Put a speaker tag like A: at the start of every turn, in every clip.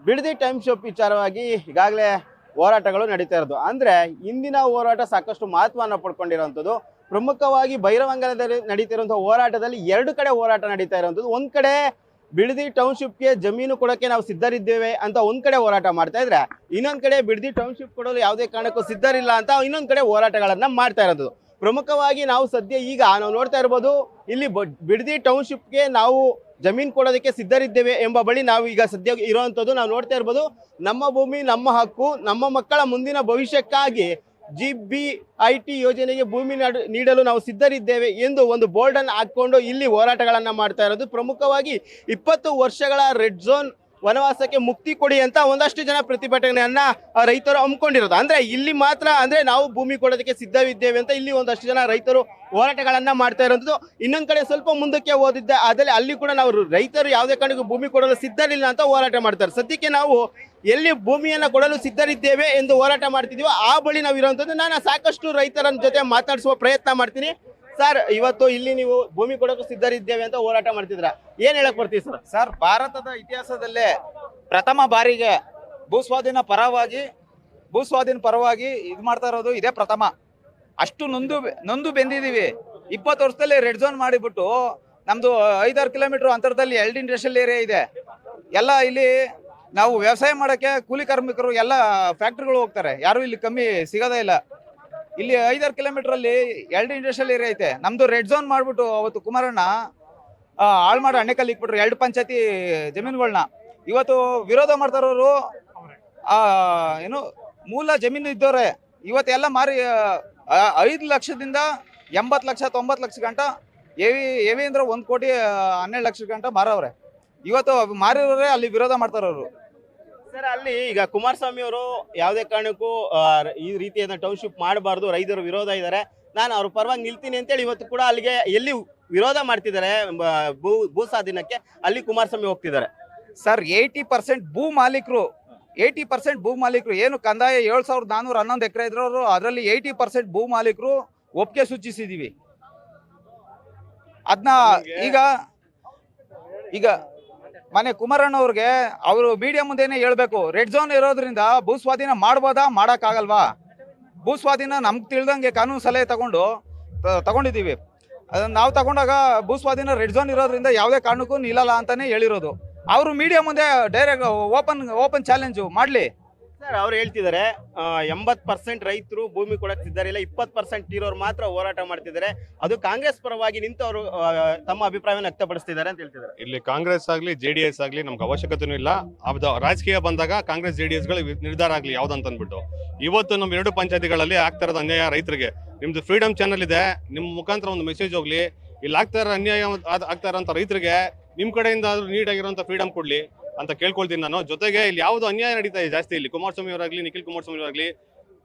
A: Bidadi township ವಿಚಾರವಾಗಿ ಈಗಾಗಲೇ ಹೋರಾಟಗಳು ನಡೀತಾ ಇರೋದು. ಅಂದರೆ ಇಂದಿನ ಹೋರಾಟ ಸಾಕಷ್ಟು ಮಹತ್ವವನ್ನು ಪಡ್ಕೊಂಡಿರುವಂಥದ್ದು. ಪ್ರಮುಖವಾಗಿ ಬೈರವಂಗಲದಲ್ಲಿ ನಡೀತಿರುವಂಥ ಹೋರಾಟದಲ್ಲಿ ಎರಡು ಕಡೆ ಹೋರಾಟ ನಡೀತಾ ಇರುವಂಥದ್ದು. ಒಂದು ಕಡೆ ಬಿಡದಿ ಟೌನ್ಶಿಪ್ಗೆ ಜಮೀನು ಕೊಡೋಕ್ಕೆ ನಾವು ಸಿದ್ಧರಿದ್ದೇವೆ ಅಂತ ಒಂದು ಕಡೆ ಹೋರಾಟ ಮಾಡ್ತಾ ಇದ್ರೆ, ಇನ್ನೊಂದು ಕಡೆ ಬಿಡದಿ ಟೌನ್ಶಿಪ್ ಕೊಡಲು ಯಾವುದೇ ಕಾರಣಕ್ಕೂ ಸಿದ್ಧರಿಲ್ಲ ಅಂತ ಇನ್ನೊಂದು ಕಡೆ ಹೋರಾಟಗಳನ್ನು ಮಾಡ್ತಾ ಇರೋದು. ಪ್ರಮುಖವಾಗಿ ನಾವು ಸದ್ಯ ಈಗ ನಾವು ನೋಡ್ತಾ ಇರ್ಬೋದು, ಇಲ್ಲಿ ಬಿಡದಿ ಟೌನ್ಶಿಪ್ಗೆ ನಾವು ಜಮೀನು ಕೊಡೋದಕ್ಕೆ ಸಿದ್ಧರಿದ್ದೇವೆ ಎಂಬ ಬಳಿ ನಾವು ಈಗ ಸದ್ಯ ಇರುವಂಥದ್ದು. ನಾವು ನೋಡ್ತಾ ಇರ್ಬೋದು, ನಮ್ಮ ಭೂಮಿ ನಮ್ಮ ಹಕ್ಕು, ನಮ್ಮ ಮಕ್ಕಳ ಮುಂದಿನ ಭವಿಷ್ಯಕ್ಕಾಗಿ GBIT ಯೋಜನೆಗೆ ಭೂಮಿ ನೀಡಲು ನಾವು ಸಿದ್ಧರಿದ್ದೇವೆ ಎಂದು ಒಂದು ಬೋರ್ಡನ್ನು ಹಾಕ್ಕೊಂಡು ಇಲ್ಲಿ ಹೋರಾಟಗಳನ್ನು ಮಾಡ್ತಾ ಇರೋದು. ಪ್ರಮುಖವಾಗಿ 20 ವರ್ಷಗಳ ರೆಡ್ ಝೋನ್ ವನವಾಸಕ್ಕೆ ಮುಕ್ತಿ ಕೊಡಿ ಅಂತ ಒಂದಷ್ಟು ಜನ ಪ್ರತಿಭಟನೆಯನ್ನ ರೈತರು ಹಮ್ಮಿಕೊಂಡಿರೋದು. ಅಂದ್ರೆ ಇಲ್ಲಿ ಮಾತ್ರ ಅಂದ್ರೆ ನಾವು ಭೂಮಿ ಕೊಡೋದಕ್ಕೆ ಸಿದ್ಧವಿದ್ದೇವೆ ಅಂತ ಇಲ್ಲಿ ಒಂದಷ್ಟು ಜನ ರೈತರು ಹೋರಾಟಗಳನ್ನ ಮಾಡ್ತಾ ಇರೋದು. ಇನ್ನೊಂದ್ ಕಡೆ ಸ್ವಲ್ಪ ಮುಂದಕ್ಕೆ ಓದಿದ್ದೆ ಆದರೆ ಅಲ್ಲಿ ಕೂಡ ನಾವು ರೈತರು ಯಾವುದೇ ಕಾರಣಕ್ಕೂ ಭೂಮಿ ಕೊಡಲು ಸಿದ್ಧರಿಲ್ಲ ಅಂತ ಹೋರಾಟ ಮಾಡ್ತಾರೆ. ಸದ್ಯಕ್ಕೆ ನಾವು ಎಲ್ಲಿ ಭೂಮಿಯನ್ನ ಕೊಡಲು ಸಿದ್ಧರಿದ್ದೇವೆ ಎಂದು ಹೋರಾಟ ಮಾಡ್ತಿದೀವೋ ಆ ಬಳಿ ನಾವು ಇರುವಂತದ್ದು. ನಾನು ಸಾಕಷ್ಟು ರೈತರ ಜೊತೆ ಮಾತಾಡಿಸುವ ಪ್ರಯತ್ನ ಮಾಡ್ತೀನಿ. ಸರ್, ಇವತ್ತು ಇಲ್ಲಿ ನೀವು ಭೂಮಿ ಕೊಡೋಕೆ ಸಿದ್ಧರಿದ್ದೇವೆ ಅಂತ ಹೋರಾಟ ಮಾಡ್ತಿದ್ರ, ಏನ್ ಹೇಳಕ್ ಬರ್ತೀವಿ ಸರ್?
B: ಸರ್, ಭಾರತದ ಇತಿಹಾಸದಲ್ಲೇ ಪ್ರಥಮ ಬಾರಿಗೆ ಭೂಸ್ವಾಧೀನ ಪರವಾಗಿ ಇದು ಮಾಡ್ತಾ ಇರೋದು ಇದೇ ಪ್ರಥಮ. ಅಷ್ಟು ನೊಂದು ಬೆಂದಿದೀವಿ. 20 ವರ್ಷದಲ್ಲಿ ರೆಡ್ ಝೋನ್ ಮಾಡಿಬಿಟ್ಟು ನಮ್ದು 5-6 ಕಿಲೋಮೀಟರ್ ಅಂತರದಲ್ಲಿ 2 ಇಂಡಸ್ಟ್ರಿಯಲ್ ಏರಿಯಾ ಇದೆ. ಎಲ್ಲ ಇಲ್ಲಿ ನಾವು ವ್ಯವಸಾಯ ಮಾಡೋಕ್ಕೆ ಕೂಲಿ ಕಾರ್ಮಿಕರು ಎಲ್ಲ ಫ್ಯಾಕ್ಟ್ರಿಗಳು ಹೋಗ್ತಾರೆ, ಯಾರು ಇಲ್ಲಿ ಕಮ್ಮಿ ಸಿಗೋದೇ ಇಲ್ಲ. ಇಲ್ಲಿ 5-6 ಕಿಲೋಮೀಟರ್ ಅಲ್ಲಿ 2 ಇಂಡಸ್ಟ್ರಿಯಲ್ ಏರಿಯಾ ಐತೆ. ನಮ್ದು ರೆಡ್ ಝೋನ್ ಮಾಡ್ಬಿಟ್ಟು ಅವತ್ತು ಕುಮಾರಣ್ಣ ಹಾಳು ಮಾಡಿ ಅಣ್ಣೆಕಲ್ಲಿ ಇಕ್ಬಿಟ್ರು 2 ಪಂಚಾಯತಿ ಜಮೀನುಗಳನ್ನ. ಇವತ್ತು ವಿರೋಧ ಮಾಡ್ತಾ ಇರೋರು ಏನು ಮೂಲ ಜಮೀನು ಇದ್ದವ್ರೆ ಇವತ್ತೆಲ್ಲ ಮಾರಿ 5 ಲಕ್ಷದಿಂದ 80 ಲಕ್ಷ 90 ಲಕ್ಷ ಗಂಟ ಎವಿ ಅಂದ್ರೆ 1 ಕೋಟಿ 12 ಲಕ್ಷ ಗಂಟ ಮಾರವ್ರೆ. ಇವತ್ತು ಮಾರಿರೋರೆ ಅಲ್ಲಿ ವಿರೋಧ ಮಾಡ್ತಾ ಇರೋರು.
A: ಸರ್, ಅಲ್ಲಿ ಈಗ ಕುಮಾರಸ್ವಾಮಿ ಅವರು ಯಾವುದೇ ಕಾರಣಕ್ಕೂ ಈ ರೀತಿಯಾದ ಟೌನ್ಶಿಪ್ ಮಾಡಬಾರ್ದು, ರೈತರು ವಿರೋಧ ಇದ್ದಾರೆ, ನಾನು ಅವ್ರ ಪರವಾಗಿ ನಿಲ್ತೀನಿ ಅಂತೇಳಿ ಇವತ್ತು ಕೂಡ ಅಲ್ಲಿಗೆ ಎಲ್ಲಿ ವಿರೋಧ ಮಾಡ್ತಿದ್ದಾರೆ ಭೂ ಸ್ವಾಧೀನಕ್ಕೆ, ಅಲ್ಲಿ ಕುಮಾರಸ್ವಾಮಿ ಹೋಗ್ತಿದ್ದಾರೆ.
B: ಸರ್, 80% ಭೂ ಮಾಲೀಕರು ಏನು ಕಂದಾಯ 7411 ಎಕರೆ ಇದ್ರವರು ಅದರಲ್ಲಿ 80% ಭೂ ಮಾಲೀಕರು ಒಪ್ಪಿಗೆ ಸೂಚಿಸಿದೀವಿ. ಅದನ್ನ ಈಗ ಮನೆ ಕುಮಾರಣ್ಣ ಅವ್ರಿಗೆ ಅವರು ಮೀಡಿಯಾ ಮುಂದೆನೆ ಹೇಳ್ಬೇಕು, ರೆಡ್ ಝೋನ್ ಇರೋದ್ರಿಂದ ಭೂ ಸ್ವಾಧೀನ ಮಾಡ್ಬೋದಾ ಮಾಡೋಕ್ಕಾಗಲ್ವಾ? ಭೂ ಸ್ವಾಧೀನ ನಮ್ಗೆ ತಿಳಿದಂಗೆ ಕಾನೂನು ಸಲಹೆ ತಗೊಂಡಿದ್ದೀವಿ. ಅದನ್ನ ನಾವು ತಗೊಂಡಾಗ ಭೂ ಸ್ವಾಧೀನ ರೆಡ್ ಝೋನ್ ಇರೋದ್ರಿಂದ ಯಾವುದೇ ಕಾರಣಕ್ಕೂ ನಿಲ್ಲಲ್ಲ ಅಂತಾನೆ ಹೇಳಿರೋದು. ಅವರು ಮೀಡಿಯಾ ಮುಂದೆ ಡೈರೆಕ್ಟ್ ಓಪನ್ ಚಾಲೆಂಜು ಮಾಡಲಿ.
A: ಸರ್, ಅವ್ರು ಹೇಳ್ತಿದ್ದಾರೆ 80% ರೈತರು ಭೂಮಿ ಕೊಡಕ್ಕೆ ಸಿದ್ಧರಿಲ್ಲ, 20% ಇರೋರು ಮಾತ್ರ ಹೋರಾಟ ಮಾಡ್ತಿದ್ದಾರೆ, ಅದು ಕಾಂಗ್ರೆಸ್ ಪರವಾಗಿ ನಿಂತವರು ತಮ್ಮ ಅಭಿಪ್ರಾಯವನ್ನು ವ್ಯಕ್ತಪಡಿಸ್ತಿದ್ದಾರೆ ಅಂತ ಹೇಳ್ತಿದ್ದಾರೆ.
C: ಇಲ್ಲಿ ಕಾಂಗ್ರೆಸ್ ಆಗ್ಲಿ JDS ಆಗ್ಲಿ ನಮ್ಗೆ ಅವಶ್ಯಕತೆನೂ ಇಲ್ಲ. ರಾಜಕೀಯ ಬಂದಾಗ ಕಾಂಗ್ರೆಸ್ JDS ಗಳು ನಿರ್ಧಾರ ಆಗ್ಲಿ ಯಾವ್ದಂತ ಅಂದ್ಬಿಟ್ಟು ಇವತ್ತು ನಮ್ಮ 2 ಪಂಚಾಯತಿಗಳಲ್ಲಿ ಆಗ್ತಾ ಇರೋದು ಅನ್ಯಾಯ ರೈತರಿಗೆ. ನಿಮ್ದು ಫ್ರೀಡಮ್ ಚಾನಲ್ ಇದೆ, ನಿಮ್ಮ ಮುಖಾಂತರ ಒಂದು ಮೆಸೇಜ್ ಹೋಗ್ಲಿ, ಇಲ್ಲಿ ಆಗ್ತಾ ಇರೋ ಅನ್ಯಾಯ ಆಗ್ತಾ ಇರೋಂಥ ರೈತರಿಗೆ ನಿಮ್ ಕಡೆಯಿಂದ ನೀಡಾಗಿರೋಂಥ ಫ್ರೀಡಮ್ ಕೊಡ್ಲಿ ಅಂತ ಕೇಳ್ಕೊಳ್ತೀನಿ ನಾನು. ಜೊತೆಗೆ ಇಲ್ಲಿ ಯಾವ್ದು ಅನ್ಯಾಯ ನಡೀತಾ ಇದೆ ಜಾಸ್ತಿ, ಇಲ್ಲಿ ಕುಮಾರಸ್ವಾಮಿ ಅವರಾಗ್ಲಿ ನಿಖಿಲ್ ಕುಮಾರಸ್ವಾಮಿ ಅವರಾಗ್ಲಿ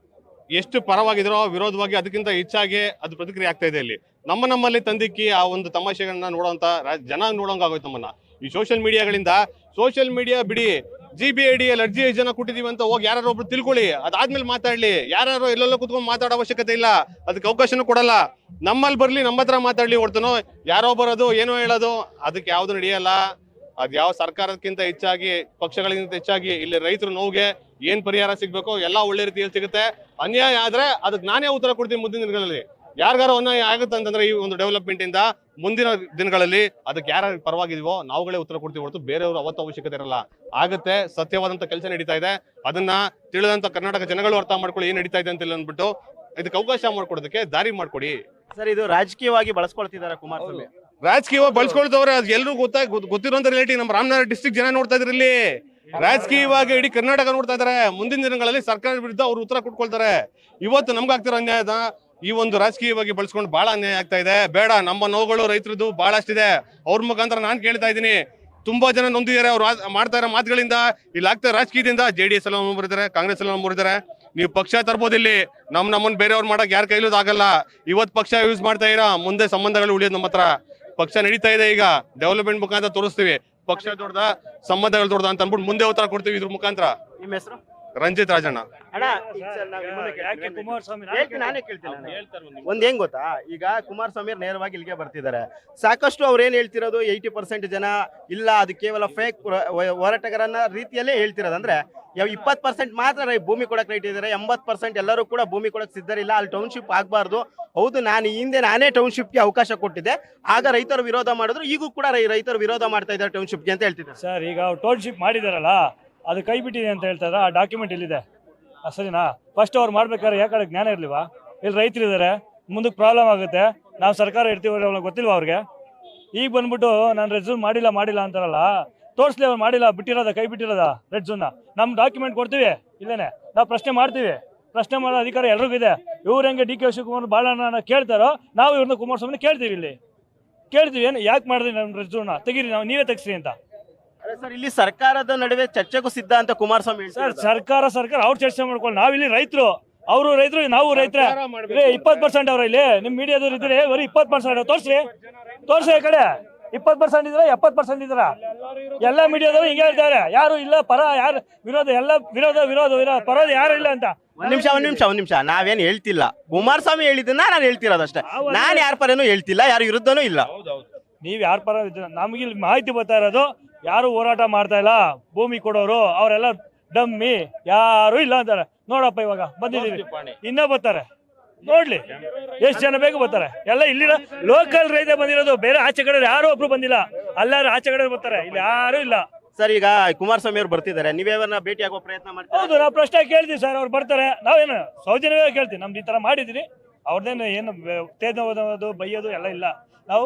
C: ಎಷ್ಟು ಪರವಾಗಿದ್ರೋ ವಿರೋಧವಾಗಿ ಅದಕ್ಕಿಂತ ಹೆಚ್ಚಾಗಿ ಅದು ಪ್ರತಿಕ್ರಿಯೆ ಆಗ್ತಾ ಇದೆ. ಇಲ್ಲಿ ನಮ್ಮಲ್ಲಿ ತಂದಿಕ್ಕಿ ಆ ಒಂದು ತಮಾಷೆಗಳನ್ನ ನೋಡೋಂತ ಜನ ನೋಡೋಂಗಾಗೋಯ್ತು ನಮ್ಮನ್ನ. ಈ ಸೋಷಿಯಲ್ ಮೀಡಿಯಾ ಬಿಡಿ, GBID ಅರ್ಜಿ ಜನ ಕೊಟ್ಟಿದೀವಿ ಅಂತ ಹೋಗಿ ಯಾರು ಒಬ್ರು ತಿಳ್ಕೊಳ್ಳಿ, ಅದಾದ್ಮೇಲೆ ಮಾತಾಡ್ಲಿ. ಯಾರು ಎಲ್ಲೆಲ್ಲ ಕುತ್ಕೊಂಡು ಮಾತಾಡೋ ಅವಶ್ಯಕತೆ ಇಲ್ಲ, ಅದಕ್ಕೆ ಅವಕಾಶನೂ ಕೊಡಲ್ಲ. ನಮ್ಮಲ್ಲಿ ಬರ್ಲಿ, ನಮ್ಮ ಹತ್ರ ಮಾತಾಡ್ಲಿ ಹೊಡ್ತನೋ ಯಾರೋ ಬರೋದು ಏನೋ ಹೇಳೋದು ಅದಕ್ಕೆ ಯಾವ್ದು ನಡೆಯಲ್ಲ. ಅದ್ ಯಾವ ಸರ್ಕಾರಕ್ಕಿಂತ ಹೆಚ್ಚಾಗಿ ಪಕ್ಷಗಳಿಗಿಂತ ಹೆಚ್ಚಾಗಿ ಇಲ್ಲಿ ರೈತರ ನೋವಿಗೆ ಏನ್ ಪರಿಹಾರ ಸಿಗ್ಬೇಕು ಎಲ್ಲ ಒಳ್ಳೆ ರೀತಿಯಲ್ಲಿ ಸಿಗುತ್ತೆ. ಅನ್ಯಾಯ ಆದ್ರೆ ಅದಕ್ಕೆ ನಾನೇ ಉತ್ತರ ಕೊಡ್ತೀನಿ ಮುಂದಿನ ದಿನಗಳಲ್ಲಿ. ಯಾರಿಗಾರು ಅನ್ಯಾಯ ಆಗುತ್ತೆ ಅಂತಂದ್ರೆ ಈ ಒಂದು ಡೆವಲಪ್ಮೆಂಟ್ ಇಂದ ಮುಂದಿನ ದಿನಗಳಲ್ಲಿ ಅದಕ್ಕೆ ಯಾರು ಪರವಾಗಿದೀವೋ ನಾವುಗಳೇ ಉತ್ತರ ಕೊಡ್ತೀವಿ ಹೊರತು ಬೇರೆಯವರು ಅವತ್ತು ಅವಶ್ಯಕತೆ ಇರಲ್ಲ. ಆಗುತ್ತೆ, ಸತ್ಯವಾದಂತ ಕೆಲಸ ನಡೀತಾ ಇದೆ, ಅದನ್ನ ತಿಳಿದಂತ ಕರ್ನಾಟಕ ಜನಗಳು ಅರ್ಥ ಮಾಡ್ಕೊಳ್ಳಿ ಏನ್ ನಡೀತಾ ಇದೆ ಅಂತ ಅಂದ್ಬಿಟ್ಟು ಇದಕ್ಕೆ ಅವಕಾಶ ಮಾಡ್ಕೊಡೋದಕ್ಕೆ ದಾರಿ ಮಾಡ್ಕೊಡಿ.
A: ಸರ್, ಇದು ರಾಜಕೀಯವಾಗಿ ಬಳಸ್ಕೊಳ್ತಿದ್ದಾರೆ ಕುಮಾರಸ್ವಾಮಿ.
C: ರಾಜಕೀಯವಾಗಿ ಬಳಸ್ಕೊಳ್ತವ್ರೆ, ಅದು ಎಲ್ರು ಗೊತ್ತಿರುವಂತ ರಿಯಾಲಿಟಿ. ನಮ್ಮ ರಾಮನಗರ ಡಿಸ್ಟ್ರಿಕ್ಟ್ ಜನ ನೋಡ್ತಾ ಇದ್ರಿ, ಇಲ್ಲಿ ರಾಜಕೀಯವಾಗಿ ಇಡೀ ಕರ್ನಾಟಕ ನೋಡ್ತಾ ಇದಾರೆ. ಮುಂದಿನ ದಿನಗಳಲ್ಲಿ ಸರ್ಕಾರದ ವಿರುದ್ಧ ಅವ್ರು ಉತ್ತರ ಕೊಟ್ಕೊಳ್ತಾರೆ. ಇವತ್ತು ನಮ್ಗೆ ಆಗ್ತಿರೋ ಅನ್ಯಾಯದ ಈ ಒಂದು ರಾಜಕೀಯವಾಗಿ ಬಳಸ್ಕೊಂಡು ಬಹಳ ಅನ್ಯಾಯ ಆಗ್ತಾ ಇದೆ. ಬೇಡ, ನಮ್ಮ ನೋವುಗಳು ರೈತರದ್ದು ಬಹಳಷ್ಟಿದೆ. ಅವ್ರ ಮುಖಾಂತರ ನಾನ್ ಕೇಳ್ತಾ ಇದ್ದೀನಿ, ತುಂಬಾ ಜನ ನೊಂದಿದ್ದಾರೆ ಅವ್ರು ಮಾಡ್ತಾ ಇರೋ ಮಾತುಗಳಿಂದ. ಇಲ್ಲಿ ಆಗ್ತಾ ರಾಜಕೀಯದಿಂದ JDS ಎಲ್ಲ ನಂಬರಿದ್ದಾರೆ, ಕಾಂಗ್ರೆಸ್ ಎಲ್ಲ ನಂಬರಿದ್ದಾರೆ. ನೀವು ಪಕ್ಷ ತರ್ಬೋದು, ಇಲ್ಲಿ ನಮ್ಮನ್ನ ಬೇರೆಯವ್ರು ಮಾಡಕ್ ಯಾರ ಕೈಲೂ ಆಗಲ್ಲ. ಇವತ್ತು ಪಕ್ಷ ಯೂಸ್ ಮಾಡ್ತಾ ಇರಾ, ಮುಂದೆ ಸಂಬಂಧಗಳು ಉಳಿಯೋದು ನಮ್ಮ ಹತ್ರ. ಪಕ್ಷ ನಡೀತಾ ಇದೆ, ಈಗ ಡೆವಲಪ್ಮೆಂಟ್ ಮುಖಾಂತರ ತೋರಿಸ್ತೀವಿ. ಪಕ್ಷ ದೊಡ್ಡದ ಸಂಬಂಧಗಳು ದೊಡ್ಡದ ಅಂತ ಅನ್ಬಿಟ್ಟು ಮುಂದೆ ಉತ್ತರ ಕೊಡ್ತೀವಿ ಇದ್ರ ಮುಖಾಂತರ.
A: ನಿಮ್ಮ ಹೆಸರು?
C: ರಂಜಿತ್ ರಾಜಣ್ಣ.
A: ಅಣ್ಣ ಈಗ ಸರ್ ನಾವು ನಿಮ್ಮನ್ನ
D: ಯಾಕೆ ಕುಮಾರಸ್ವಾಮಿ
A: ನಾನೇ ಕೇಳ್ತೀನಿ. ಒಂದ್ ಹೆಂಗ್ ಗೊತ್ತಾ, ಈಗ ಕುಮಾರಸ್ವಾಮಿ ನೇರವಾಗಿ ಇಲ್ಲಿಗೆ ಬರ್ತಿದ್ದಾರೆ. ಸಾಕಷ್ಟು ಅವ್ರು ಏನ್ ಹೇಳ್ತಿರೋದು 80% ಜನ ಇಲ್ಲ, ಅದು ಕೇವಲ ಫೇಕ್ ಹೋರಾಟಗಾರನ ರೀತಿಯಲ್ಲೇ ಹೇಳ್ತಿರೋದು. ಅಂದ್ರೆ 20% ಮಾತ್ರ ಭೂಮಿ ಕೊಡಕ್ ರೈಟ್ ಇದ್ದಾರೆ, 80% ಎಲ್ಲರೂ ಕೂಡ ಭೂಮಿ ಕೊಡಕ್ ಸಿದ್ಧರಿಲ್ಲ. ಅಲ್ಲಿ ಟೌನ್ಶಿಪ್ ಆಗ್ಬಾರ್ದು. ಹೌದು, ನಾನೇ ಟೌನ್ಶಿಪ್ಗೆ ಅವಕಾಶ ಕೊಟ್ಟಿದ್ದೆ, ಆಗ ರೈತರು ವಿರೋಧ ಮಾಡಿದ್ರು. ಈಗೂ ಕೂಡ ರೈತರು ವಿರೋಧ ಮಾಡ್ತಾ ಇದ್ದಾರೆ ಟೌನ್ಶಿಪ್ಗೆ ಅಂತ ಹೇಳ್ತಿದ್ದಾರೆ.
D: ಸರ್ ಈಗ ಟೌನ್ಶಿಪ್ ಮಾಡಿದಾರಲ್ಲ, ಅದು ಕೈ ಬಿಟ್ಟಿದೆ ಅಂತ ಹೇಳ್ತಾರೆ. ಆ ಡಾಕ್ಯುಮೆಂಟ್ ಇಲ್ಲಿದೆ, ಸರಿನಾ? ಫಸ್ಟ್ ಅವ್ರು ಮಾಡ್ಬೇಕಾದ್ರೆ ಯಾಕಡೆ ಜ್ಞಾನ ಇರ್ಲಿವಾ? ಇಲ್ಲಿ ರೈತರು ಇದ್ದಾರೆ, ಮುಂದಕ್ಕೆ ಪ್ರಾಬ್ಲಮ್ ಆಗುತ್ತೆ, ನಾವು ಸರ್ಕಾರ ಇರ್ತೀವಿ ಗೊತ್ತಿಲ್ವಾ ಅವ್ರಿಗೆ? ಈಗ ಬಂದ್ಬಿಟ್ಟು ನಾನು ರೆಡ್ ಝೋನ್ ಮಾಡಿಲ್ಲ ಅಂತಾರಲ್ಲ, ತೋರಿಸ್ಲಿ ಅವ್ರು ಮಾಡಿಲ್ಲ, ಬಿಟ್ಟಿರೋದ ಕೈ ಬಿಟ್ಟಿರೋದ ರೆಡ್ ಝೋನ್ನ. ನಮ್ಮ ಡಾಕ್ಯುಮೆಂಟ್ ಕೊಡ್ತೀವಿ, ಇಲ್ಲೇನೆ ನಾವು ಪ್ರಶ್ನೆ ಮಾಡ್ತೀವಿ. ಪ್ರಶ್ನೆ ಮಾಡೋ ಅಧಿಕಾರ ಎಲ್ರಿಗೂ ಇದೆ. ಇವ್ರು ಹೆಂಗೆ ಡಿ ಕೆ ಶಿವಕುಮಾರ್ ಬಾಳಣ್ಣ ಕೇಳ್ತಾರೋ, ನಾವು ಇವ್ರನ್ನ ಕುಮಾರಸ್ವಾಮಿ ಕೇಳ್ತೀವಿ. ಇಲ್ಲಿ ಕೇಳ್ತೀವಿ, ಏನು ಯಾಕೆ ಮಾಡಿದ್ರಿ ನಮ್ಮ ರೆಡ್ ಝೋನ್ನ ತೆಗೀರಿ, ನಾವು ನೀವೇ ತೆಗಿಸ್ರಿ ಅಂತ.
A: ಸರ್, ಇಲ್ಲಿ ಸರ್ಕಾರದ ನಡುವೆ ಚರ್ಚೆಗೂ ಸಿದ್ಧ ಅಂತ ಕುಮಾರಸ್ವಾಮಿ
D: ಸರ್ ಸರ್ಕಾರ ಅವ್ರು ಚರ್ಚೆ ಮಾಡ್ಕೊಳ್ಳಿ. ನಾವಿಲ್ಲಿ ರೈತರು, ಅವರು ರೈತರು, ನಾವು ರೈತರ. 20% ಅವ್ರ ಇಲ್ಲಿ ನಿಮ್ ಮೀಡಿಯಾದವ್ರು ಇದ್ರೆ ಬರೀ 20% ತೋರ್ಸಿ ಈ ಕಡೆ 20% ಇದ್ರೆ 70% ಇದ್ರ ಎಲ್ಲ ಮೀಡಿಯಾದವರು ಹಿಂಗೆ ಹೇಳ್ತಾರೆ. ಯಾರು ಇಲ್ಲ ಪರ, ಯಾರು ವಿರೋಧ, ಎಲ್ಲ ವಿರೋಧ ಪರೋಧ ಯಾರು ಇಲ್ಲ ಅಂತ.
A: ಒಂದ್ ನಿಮಿಷ ನಾವೇನ್ ಹೇಳ್ತಿಲ್ಲ. ಕುಮಾರಸ್ವಾಮಿ ಹೇಳಿದ್ದನ್ನ ನಾನು ಹೇಳ್ತಿರೋದಷ್ಟೇ. ನಾನ್ ಯಾರ ಪರನೂ ಹೇಳ್ತಿಲ್ಲ, ಯಾರು ವಿರುದ್ಧನೂ ಇಲ್ಲ.
D: ನೀವ್ ಯಾರ ಪರ? ನಮ್ಗೆ ಇಲ್ಲಿ ಮಾಹಿತಿ ಬರ್ತಾ ಇರೋದು, ಯಾರು ಹೋರಾಟ ಮಾಡ್ತಾ ಇಲ್ಲ, ಭೂಮಿ ಕೊಡೋರು ಅವರೆಲ್ಲ ಡಮ್ಮಿ, ಯಾರು ಇಲ್ಲ ಅಂತಾರೆ. ನೋಡಪ್ಪ ಇವಾಗ ಬಂದಿದ್ದೀವಿ, ಇನ್ನೂ ಬರ್ತಾರೆ, ನೋಡ್ಲಿ ಎಷ್ಟು ಜನ ಬೇಕು ಬರ್ತಾರೆ. ಎಲ್ಲ ಇಲ್ಲಿನ ಲೋಕಲ್ ರೈತ ಬಂದಿರೋದು, ಬೇರೆ ಆಚೆ ಕಡೆ ಯಾರು ಒಬ್ರು ಬಂದಿಲ್ಲ. ಎಲ್ಲಾರು ಆಚೆ ಕಡೆ ಬರ್ತಾರೆ, ಇಲ್ಲಿ ಯಾರು ಇಲ್ಲ.
A: ಸರ್, ಈಗ ಕುಮಾರಸ್ವಾಮಿ ಅವ್ರು ಬರ್ತಿದ್ದಾರೆ, ನೀವೇನ ಭೇಟಿ ಆಗೋ ಪ್ರಯತ್ನ ಮಾಡ್ತೀವಿ?
D: ಹೌದು, ನಾವು ಪ್ರಶ್ನೆ ಕೇಳ್ತೀವಿ ಸರ್. ಅವ್ರು ಬರ್ತಾರೆ, ನಾವೇನು ಸೌಜನ್ಯವೇ ಕೇಳ್ತೀವಿ. ನಮ್ದು ಈ ತರ ಮಾಡಿದಿರಿ, ಅವ್ರದ್ದೇನು ಏನು ತೇಜೋದು ಬೈಯೋದು ಎಲ್ಲ ಇಲ್ಲ. ನಾವು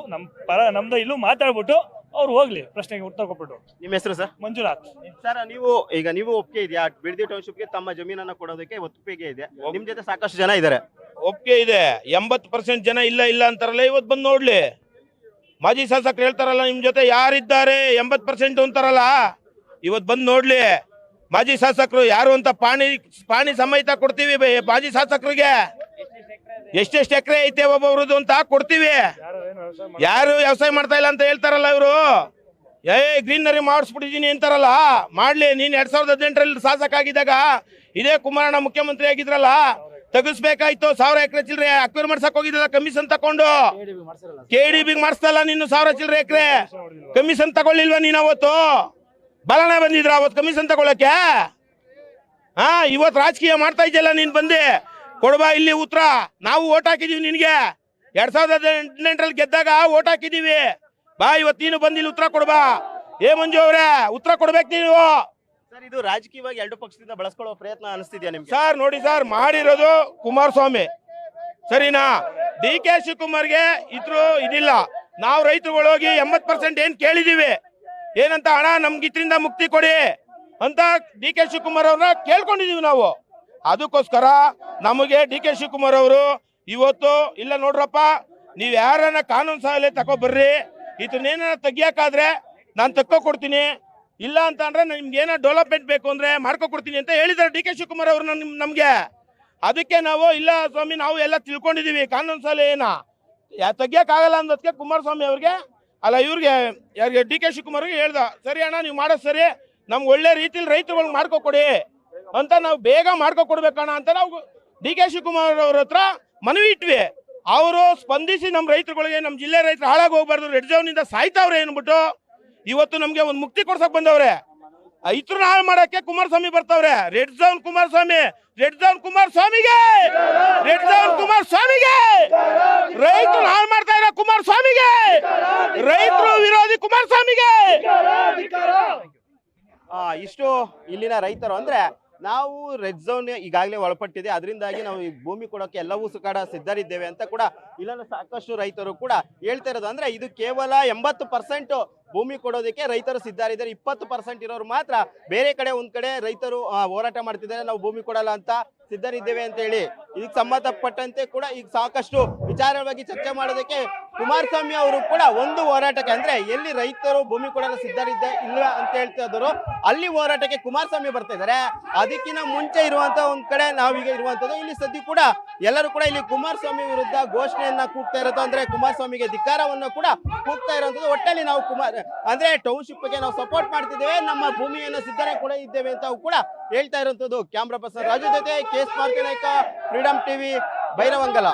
D: ನಮ್ದು ಇಲ್ಲೂ ಮಾತಾಡ್ಬಿಟ್ಟು ಅವ್ರು ಹೋಗ್ಲಿ, ಪ್ರಶ್ನೆಗೆ ಉತ್ತರ ಕೊಟ್ಬಿಟ್ಟು.
A: ನಿಮ್ಮ ಹೆಸರು ಸರ್?
D: ಮಂಜುನಾಥ್.
A: ಸರ್, ನೀವು ಒಪ್ಪಿಗೆ ಇದೆಯಾ ಬಿಡದಿ ಟೌನ್ಶಿಪ್ಗೆ ತಮ್ಮ ಜಮೀನನ್ನ ಕೊಡೋದಕ್ಕೆ ಒಪ್ಪಿಗೆ ಇದೆ? ನಿಮ್ ಜೊತೆ ಸಾಕಷ್ಟು ಜನ ಇದ್ದಾರೆ.
E: ಒಪ್ಪಿಗೆ ಇದೆ. 80% ಜನ ಇಲ್ಲ ಅಂತಾರಲ್ಲ, ಇವತ್ತು ಬಂದು ನೋಡ್ಲಿ. ಮಾಜಿ ಶಾಸಕರು ಹೇಳ್ತಾರಲ್ಲ, ನಿಮ್ ಜೊತೆ ಯಾರಿದ್ದಾರೆ 80% ಅಂತಾರಲ್ಲ, ಇವತ್ತು ಬಂದು ನೋಡ್ಲಿ. ಮಾಜಿ ಶಾಸಕರು ಯಾರು ಅಂತ ಪಾಣಿ ಸಮೇತ ಕೊಡ್ತೀವಿ. ಮಾಜಿ ಶಾಸಕರಿಗೆ ಎಷ್ಟೆಷ್ಟು ಎಕರೆ ಐತೆ ಒಬ್ಬೊಬ್ರದ್ದು ಅಂತ ಕೊಡ್ತೀವಿ. ಯಾರು ವ್ಯವಸಾಯ ಮಾಡ್ತಾ ಇಲ್ಲ ಅಂತ ಹೇಳ್ತಾರಲ್ಲ ಇವರು, ಗ್ರೀನರಿ ಮಾಡಿಸ್ಬಿಟ್ಟಿದೀನಿ ಅಂತಾರಲ್ಲ, ಮಾಡ್ಲಿ. ನೀನ್ 2018ರಲ್ಲಿ ಶಾಸಕ ಆಗಿದ್ದಾಗ ಇದೇ ಕುಮಾರಣ್ಣ ಮುಖ್ಯಮಂತ್ರಿ ಆಗಿದ್ರಲ್ಲ, ತೆಗಿಸ್ಬೇಕಾಯ್ತು. 1000 ಎಕರೆ ಚಿಲ್ಲರೆ ಅಕ್ವೈರ್ ಮಾಡ್ಸಕ್ ಹೋಗಿದ್ರಲ್ಲ ಕಮಿಷನ್ ತಕೊಂಡು. KDB ಮಾಡಿಸ್ತಲ್ಲ ನೀನು 1000 ಚಿಲ್ಲರೆ ಎಕರೆ ಕಮಿಷನ್ ತಗೊಳ್ಳಿಲ್ವಾ ನೀನ್? ಅವತ್ತು ಬಲನ ಬಂದಿದ್ರ ಅವತ್ತು ಕಮಿಷನ್ ತಗೊಳಕ್ಕೆ? ಇವತ್ತು ರಾಜಕೀಯ ಮಾಡ್ತಾ ಇದೆಯಲ್ಲ ನೀನ್ ಬಂದಿ. ಕೊಡ್ಬಾ ಇಲ್ಲಿ ಉತ್ತರ. ನಾವು ಓಟ್ ಹಾಕಿದೀವಿ ನಿನ್ಗೆ, 2018ರಲ್ಲಿ ಗೆದ್ದಾಗ ಓಟ್ ಹಾಕಿದೀವಿ. ಬಾ, ಇವತ್ತು ನೀನು ಬಂದಿಲ್ಲ, ಉತ್ತರ ಕೊಡ್ಬಾ. ಮಂಜು ಅವ್ರೆ, ಉತ್ತರ ಕೊಡ್ಬೇಕು ನೀವು.
A: ಸರ್, ಇದು ರಾಜಕೀಯವಾಗಿ ಎರಡು ಪಕ್ಷದಿಂದ ಬಳಸ್ಕೊಳ್ಳೋ ಪ್ರಯತ್ನ ಅನಿಸ್ತಿದ್ಯಾ ನಿಮ್ಗೆ?
E: ಸರ್ ನೋಡಿ ಸರ್, ಮಾಡಿರೋದು ಕುಮಾರಸ್ವಾಮಿ, ಸರಿನಾ? DK ಶಿವಕುಮಾರ್ಗೆ ಇದಿಲ್ಲ. ನಾವು ರೈತರುಗಳು ಹೋಗಿ 80% ಏನ್ ಕೇಳಿದೀವಿ, ಏನಂತ, ಹಣ ನಮ್ಗೆ ಇದರಿಂದ ಮುಕ್ತಿ ಕೊಡಿ ಅಂತ DK ಶಿವಕುಮಾರ್ ಅವ್ರನ್ನ ಕೇಳ್ಕೊಂಡಿದೀವಿ ನಾವು. ಅದಕ್ಕೋಸ್ಕರ ನಮಗೆ DK ಶಿವಕುಮಾರ್ ಅವರು ಇವತ್ತು ಇಲ್ಲ ನೋಡ್ರಪ್ಪ, ನೀವ್ ಯಾರನ್ನ ಕಾನೂನು ಸಹಾಯ ತಗೊಬರ್ರಿ, ಇದನ್ನೇನ ತೆಗಿಯಕಾದ್ರೆ ನಾನು ತಕ್ಕೋ ಕೊಡ್ತೀನಿ, ಇಲ್ಲ ಅಂತ ಅಂದ್ರೆ ನಿಮ್ಗೆ ಏನೋ ಡೆವಲಪ್ಮೆಂಟ್ ಬೇಕು ಅಂದ್ರೆ ಮಾಡ್ಕೊ ಕೊಡ್ತೀನಿ ಅಂತ ಹೇಳಿದ್ದಾರೆ DK ಶಿವಕುಮಾರ್ ಅವರು ನಮ್ಗೆ. ಅದಕ್ಕೆ ನಾವು ಇಲ್ಲ ಸ್ವಾಮಿ, ನಾವು ಎಲ್ಲ ತಿಳ್ಕೊಂಡಿದೀವಿ, ಕಾನೂನು ಸಲಹೆನ ತೆಗಿಯಕ್ಕಾಗಲ್ಲ ಅನ್ನೋದಕ್ಕೆ ಕುಮಾರಸ್ವಾಮಿ ಅವ್ರಿಗೆ ಅಲ್ಲ ಇವ್ರಿಗೆ ಯಾರಿಗೆ DK ಶಿವಕುಮಾರ್ಗೆ ಹೇಳ್ದ, ಸರಿ ಅಣ್ಣ ನೀವು ಮಾಡೋದು ಸರಿ, ನಮ್ಗೆ ಒಳ್ಳೆ ರೀತಿಲಿ ರೈತರುಗಳಿಗೆ ಮಾಡ್ಕೊ ಕೊಡಿ ಅಂತ, ನಾವು ಬೇಗ ಮಾಡ್ಕೊ ಕೊಡ್ಬೇಕಣ್ಣ ಅಂತ ನಾವು DK ಶಿವಕುಮಾರ್ ಅವ್ರ ಹತ್ರ ಮನವಿ ಇಟ್ವಿ. ಅವರು ಸ್ಪಂದಿಸಿ ನಮ್ಮ ರೈತರುಗಳಿಗೆ, ನಮ್ಮ ಜಿಲ್ಲೆ ರೈತರು ಹಾಳಾಗಿ ಹೋಗ್ಬಾರ್ದು, ರೆಡ್ ಝೋನ್ ಇಂದ ಸಾಯ್ತಾವ್ರೆ ಏನ್ಬಿಟ್ಟು ಇವತ್ತು ನಮ್ಗೆ ಒಂದು ಮುಕ್ತಿ ಕೊಡ್ಸಕ್ ಬಂದವ್ರೆ. ರೈತರು ಹಾಳು ಮಾಡಕ್ಕೆ ಕುಮಾರಸ್ವಾಮಿ ಬರ್ತಾವ್ರೆ. Red zone Kumaraswamy, red zone ಕುಮಾರಸ್ವಾಮಿಗೆ, ರೆಡ್ ಝೋನ್ ಕುಮಾರಸ್ವಾಮಿಗೆ, ರೈತರು ಹಾಳು ಮಾಡ್ತಾ ಇರೋ ಕುಮಾರಸ್ವಾಮಿಗೆ, ರೈತರು ವಿರೋಧಿ ಕುಮಾರಸ್ವಾಮಿಗೆ.
A: ಇಷ್ಟು ಇಲ್ಲಿನ ರೈತರು. ಅಂದ್ರೆ ನಾವು ರೆಡ್ ಝೋನ್ ಈಗಾಗಲೇ ಒಳಪಟ್ಟಿದೆ, ಅದರಿಂದಾಗಿ ನಾವು ಈ ಭೂಮಿ ಕೊಡೋಕೆ ಎಲ್ಲವೂ ಸುಖಾಡ ಸಿದ್ಧರಿದ್ದೇವೆ ಅಂತ ಕೂಡ ಇಲ್ಲಿನ ಸಾಕಷ್ಟು ರೈತರು ಕೂಡ ಹೇಳ್ತಾ ಇರೋದು. ಅಂದ್ರೆ ಇದು ಕೇವಲ 80% ಭೂಮಿ ಕೊಡೋದಕ್ಕೆ ರೈತರು ಸಿದ್ಧರಿದ್ದಾರೆ. 20% ಇರೋರು ಮಾತ್ರ ಬೇರೆ ಕಡೆ ಒಂದ್ ಕಡೆ ರೈತರು ಹೋರಾಟ ಮಾಡ್ತಿದ್ದಾರೆ, ನಾವು ಭೂಮಿ ಕೊಡಲ್ಲ ಅಂತ ಸಿದ್ಧರಿದ್ದೇವೆ ಅಂತ ಹೇಳಿ. ಇದಕ್ಕೆ ಸಂಬಂಧಪಟ್ಟಂತೆ ಕೂಡ ಈಗ ಸಾಕಷ್ಟು ವಿಚಾರವಾಗಿ ಚರ್ಚೆ ಮಾಡೋದಕ್ಕೆ ಕುಮಾರಸ್ವಾಮಿ ಅವರು ಕೂಡ ಒಂದು ಹೋರಾಟಕ್ಕೆ ಅಂದ್ರೆ ಎಲ್ಲಿ ರೈತರು ಭೂಮಿ ಕೊಡಲು ಸಿದ್ಧರಿದ್ದ ಇಲ್ಲ ಅಂತ ಹೇಳ್ತಾ ಇದ್ರು ಅಲ್ಲಿ ಹೋರಾಟಕ್ಕೆ ಕುಮಾರಸ್ವಾಮಿ ಬರ್ತಾ ಇದ್ದಾರೆ. ಅದಕ್ಕಿಂತ ಮುಂಚೆ ಇರುವಂತ ಒಂದ್ ಕಡೆ ನಾವೀಗ ಇರುವಂತದ್ದು ಇಲ್ಲಿ ಸದ್ಯ ಕೂಡ ಎಲ್ಲರೂ ಕೂಡ ಇಲ್ಲಿ ಕುಮಾರಸ್ವಾಮಿ ವಿರುದ್ಧ ಘೋಷಣೆಯನ್ನ ಕೂಗ್ತಾ ಇರೋದು, ಅಂದ್ರೆ ಕುಮಾರಸ್ವಾಮಿಗೆ ಧಿಕ್ಕಾರವನ್ನು ಕೂಡ ಕೂಗ್ತಾ ಇರುವಂತದ್ದು. ಒಟ್ಟಲ್ಲಿ ನಾವು ಅಂದ್ರೆ ಟೌನ್ಶಿಪ್ಗೆ ನಾವು ಸಪೋರ್ಟ್ ಮಾಡ್ತಿದ್ದೇವೆ, ನಮ್ಮ ಭೂಮಿಯನ್ನು ಸಿದ್ಧನೆ ಕೂಡ ಇದ್ದೇವೆ ಅಂತ ಕೂಡ ಹೇಳ್ತಾ ಇರುವಂತದ್ದು. ಕ್ಯಾಮ್ರಾ ಪರ್ಸನ್ ರಾಜು ಜೊತೆ KS Maruti Naik, freedom TV, ಬೈರವಂಗಲ.